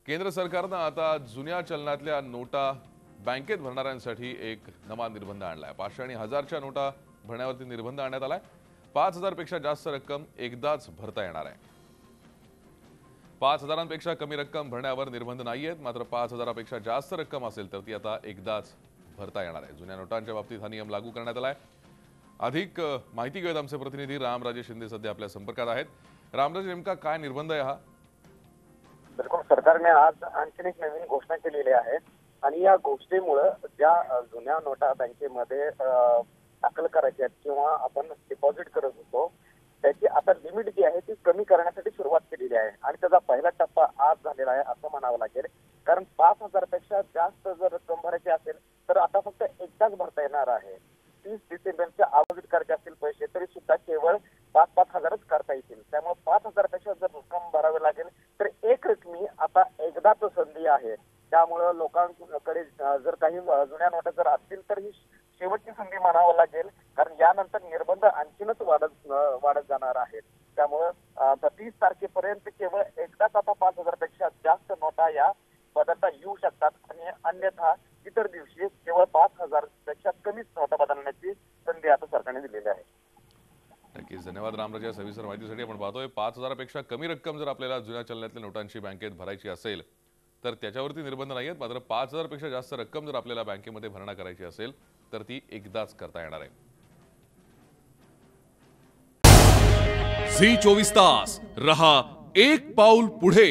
केंद्र सरकारने आता जुन्या चलनातल्या नोटा बँकेत भरणाऱ्यांसाठी एक नवा निर्बंध आणलाय। 500 आणि 1000च्या नोटा भरण्यावरती निर्बंध आणण्यात आलाय। 5000 पेक्षा जास्त रक्कम एकदाच भरता येणार आहे। 5000 पेक्षा कमी रक्कम भरण्यावर निर्बंध नाहीयेत, मात्र 5000 पेक्षा जास्त रक्कम असेल तर ती आता एकदाच भरता येणार आहे। जुन्या नोटांच्या बाबतीत हा नियम लागू करण्यात आलाय। अधिक माहिती घेऊयात आमचे प्रतिनिधी रामराजे शिंदे सध्या आपल्या संपर्कात आहेत। रामराजे, नेमका काय निर्बंध आहे हा? बिलकुल, सरकारने आज आणखी एक नवीन घोषणा केलेली आहे आणि या घोषणेमुळे ज्या जुन्या नोटा बँकेमध्ये दाखल करायच्या किंवा आपण डिपॉझिट करत होतो त्याची आता लिमिट जी आहे ती कमी करण्यासाठी सुरुवात केलेली आहे आणि त्याचा पहिला टप्पा आज झालेला आहे असं म्हणावं लागेल। कारण 5000 पेक्षा जास्त जर रक्कम भरायची असेल तर आता फक्त एकदाच भरता येणार आहे। 30 डिसेंबरच्या डिपॉझिट करायचे असतील पैसे तरी सुद्धा केवळ 5,000च करता येतील। त्यामुळे 5000 पेक्षा जर रक्कम भरावी लागेल तर एक रकमी आता एकदाच संधी आहे। त्यामुळे लोकांकडे जर काही जुन्या नोटा जर असतील तर ही शेवटची संधी म्हणावं लागेल, कारण यानंतर निर्बंध आणखीनच वाढत जाणार आहेत। त्यामुळे 30 तारखेपर्यंत केवळ एकदाच आता 5000 पेक्षा जास्त नोटा या बदलता येऊ शकतात आणि अन्यथा इतर दिवशी केवळ 5000 पेक्षा कमीच नोटा बदलण्याची संधी आता सरकारने दिलेली आहे। नक्कीच, धन्यवाद रामराजे सविस्तर माहितीसाठी। आपण पाहतोय 5000 पेक्षा कमी रक्कम जर आपल्याला जुन्या चलनातल्या नोटांची बँकेत भरायची असेल तर त्याच्यावरती निर्बंध नाहीयेत, मात्र 5000 पेक्षा जास्त रक्कम जर आपल्याला बँकेमध्ये भरणा करायची असेल तर ती एकदाच करता येणार आहे। झी 24 तास रहा एक पाऊल पुढे।